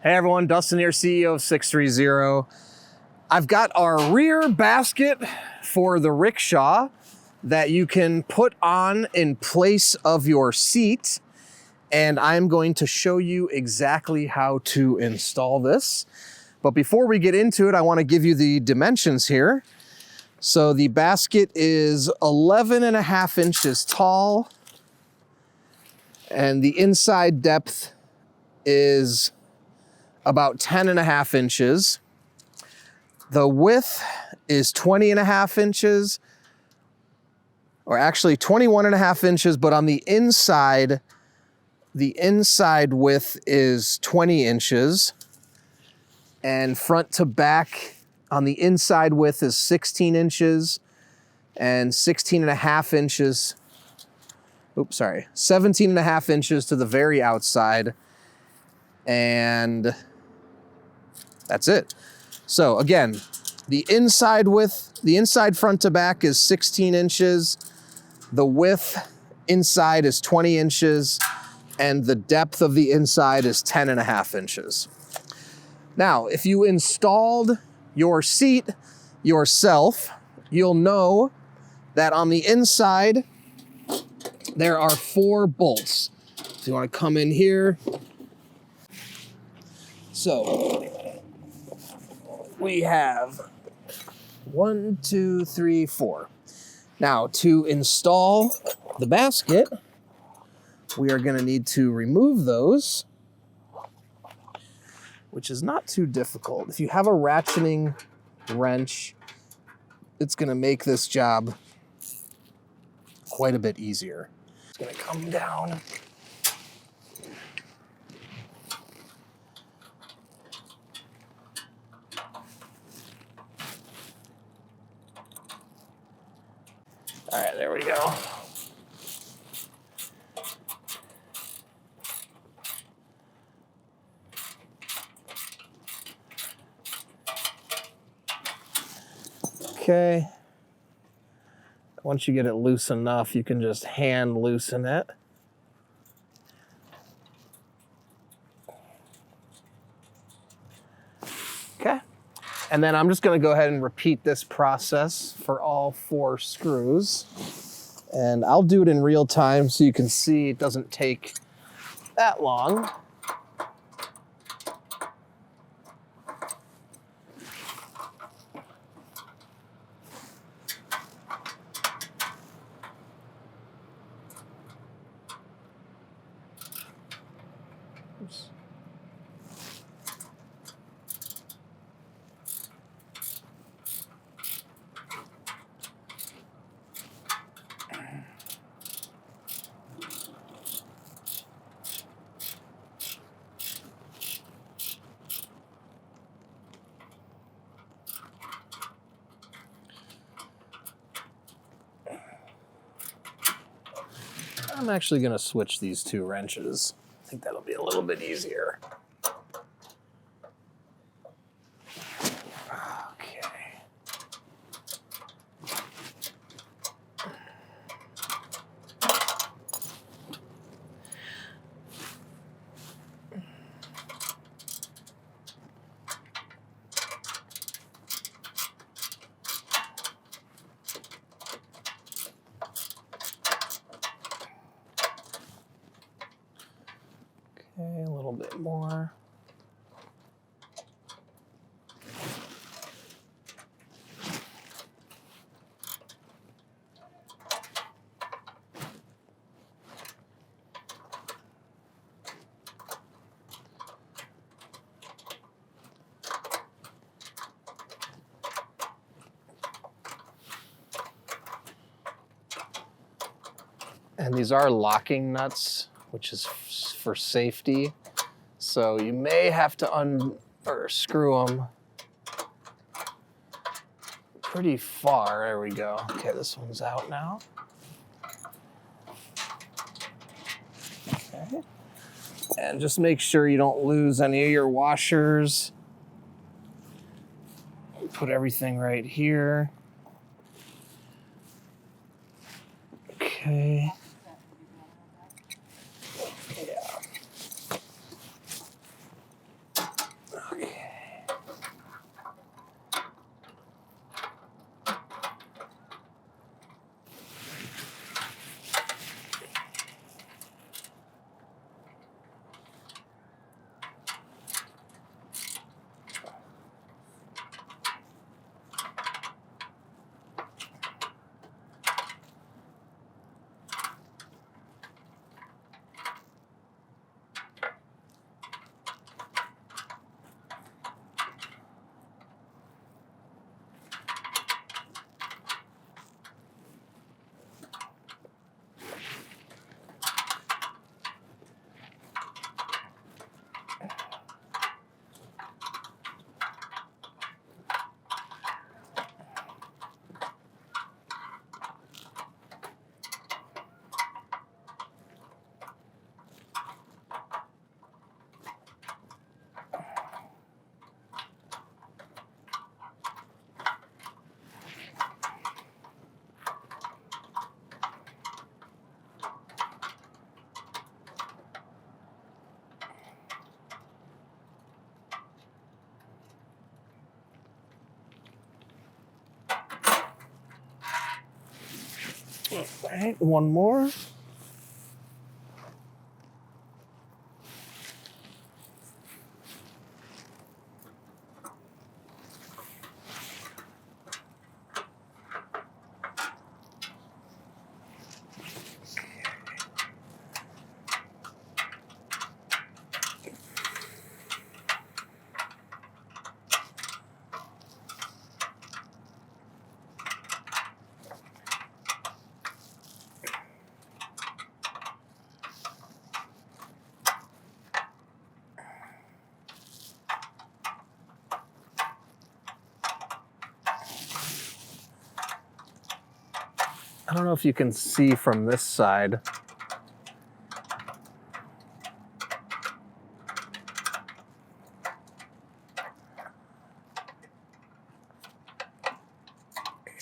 Hey everyone, Dustin here, CEO of 630. I've got our rear basket for the rickshaw that you can put on in place of your seat. And I'm going to show you exactly how to install this. But before we get into it, I want to give you the dimensions here. So the basket is 11.5 inches tall, and the inside depth is about 10.5 inches. The width is 20.5 inches, or actually 21.5 inches, but on the inside width is 20 inches. And front to back on the inside width is 16 inches and 16.5 inches. 17.5 inches to the very outside. And that's it. So again, the inside width, the inside front to back is 16 inches. The width inside is 20 inches. And the depth of the inside is 10.5 inches. Now, if you installed your seat yourself, you'll know that on the inside, there are 4 bolts. So you want to come in here. So we have 1, 2, 3, 4. Now, to install the basket, we are going to need to remove those, which is not too difficult. If you have a ratcheting wrench, it's going to make this job quite a bit easier. It's going to come down. All right, there we go. Okay. Once you get it loose enough, you can just hand loosen it. Okay. And then I'm just going to go ahead and repeat this process for all 4 screws. And I'll do it in real time so you can see it doesn't take that long. Oops. I'm actually going to switch these 2 wrenches. I think that'll be a little bit easier. Okay. Okay, a little bit more. And these are locking nuts, which is for safety. So you may have to screw them pretty far. There we go. Okay, this one's out now. Okay. And just make sure you don't lose any of your washers. Put everything right here. Okay. Yeah. All right, one more. I don't know if you can see from this side.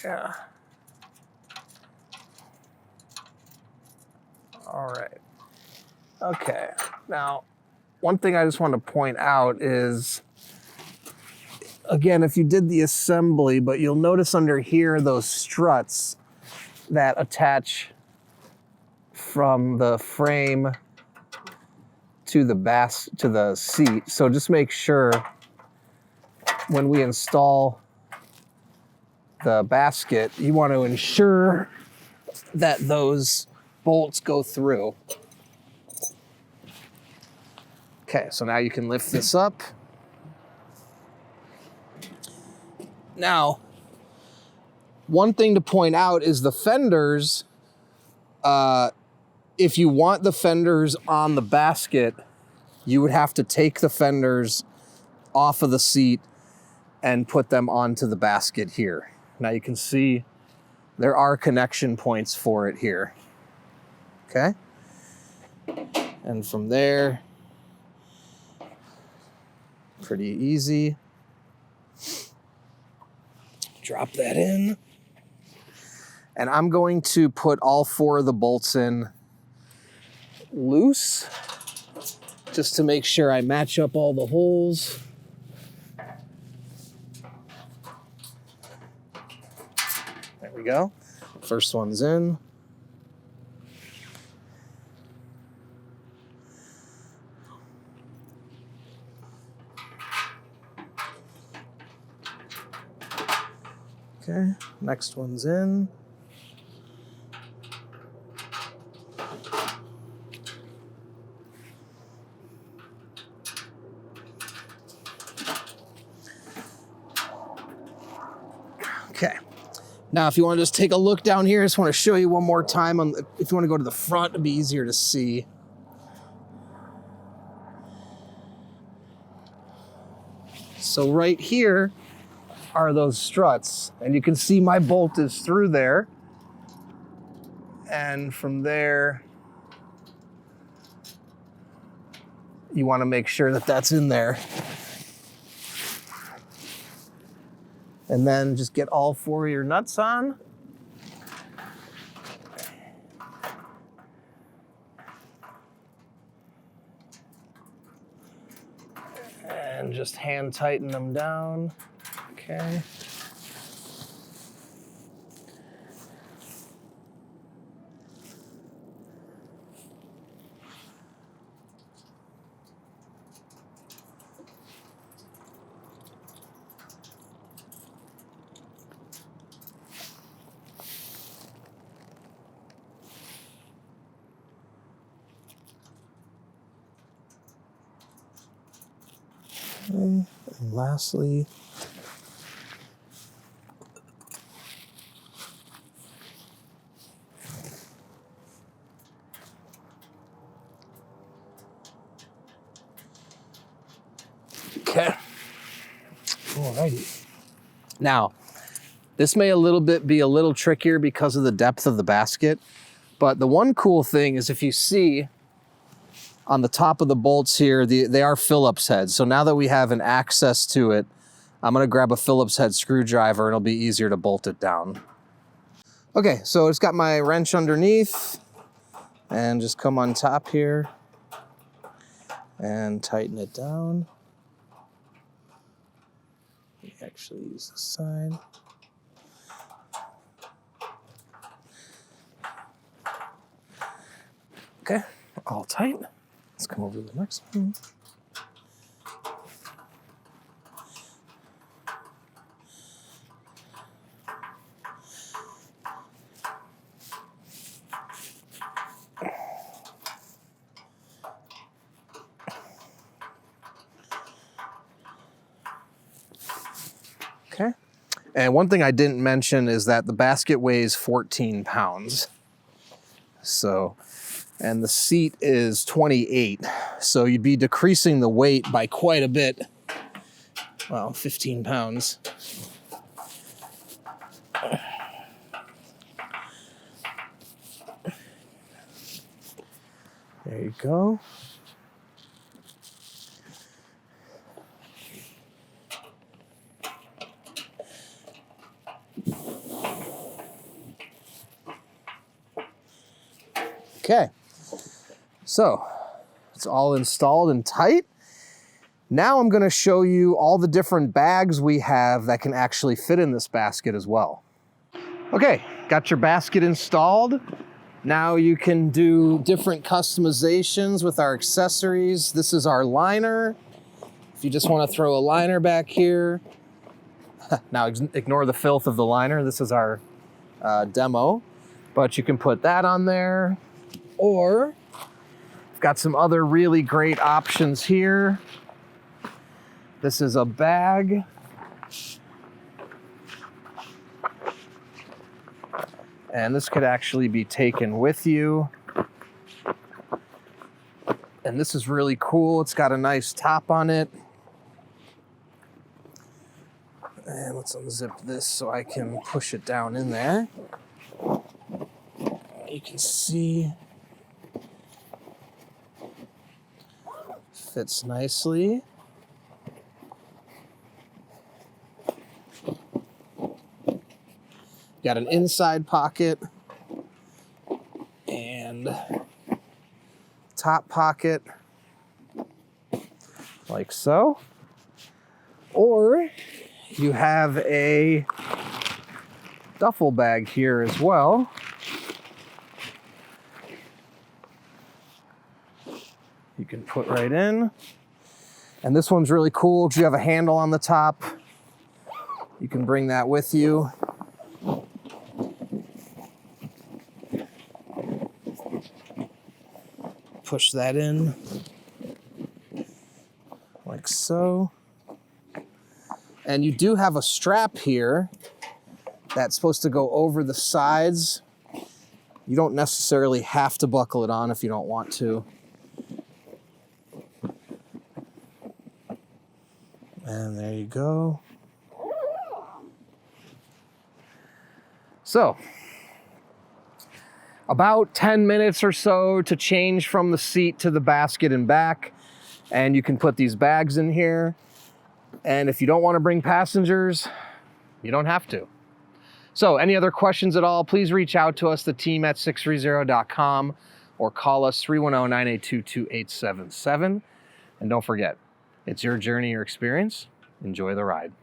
Yeah. All right. Okay. Now, one thing I just want to point out is, again, if you did the assembly, but you'll notice under here those struts that attach from the frame to the seat. So just make sure when we install the basket, you want to ensure that those bolts go through. Okay, so now you can lift this up. Now, one thing to point out is the fenders, if you want the fenders on the basket, you would have to take the fenders off of the seat and put them onto the basket here. Now you can see there are connection points for it here. Okay? And from there, pretty easy. Drop that in. And I'm going to put all 4 of the bolts in loose, just to make sure I match up all the holes. There we go. First one's in. Okay, next one's in. Okay. Now, if you want to just take a look down here, I just want to show you one more time. If you want to go to the front, it'd be easier to see. So right here are those struts, and you can see my bolt is through there. And from there, you want to make sure that that's in there. And then just get all 4 of your nuts on. And just hand tighten them down. Okay. And lastly, okay. Alrighty. Now, this may be a little trickier because of the depth of the basket, but the one cool thing is if you see on the top of the bolts here, they are Phillips heads. So now that we have an access to it, I'm gonna grab a Phillips head screwdriver and it'll be easier to bolt it down. Okay, so it's got my wrench underneath and just come on top here and tighten it down. Actually use this side. Okay, all tight. Let's come over to the next one. Okay. And one thing I didn't mention is that the basket weighs 14 pounds. So, and the seat is 28. So you'd be decreasing the weight by quite a bit. Well, 15 pounds. There you go. Okay, so it's all installed and tight. Now I'm going to show you all the different bags we have that can actually fit in this basket as well. Okay, got your basket installed. Now you can do different customizations with our accessories. This is our liner. If you just want to throw a liner back here. Now ignore the filth of the liner. This is our demo, but you can put that on there. Or we've got some other really great options here. This is a bag. And this could actually be taken with you. And this is really cool. It's got a nice top on it. And let's unzip this so I can push it down in there. You can see fits nicely. Got an inside pocket and top pocket, like so. Or you have a duffel bag here as well. You can put right in. And this one's really cool. You have a handle on the top. You can bring that with you. Push that in like so. And you do have a strap here that's supposed to go over the sides. You don't necessarily have to buckle it on if you don't want to. And there you go. So, about 10 minutes or so to change from the seat to the basket and back. And you can put these bags in here. And if you don't want to bring passengers, you don't have to. So any other questions at all, please reach out to us, the team at sixthreezero.com, or call us 310-982-2877. And don't forget, it's your journey, your experience. Enjoy the ride.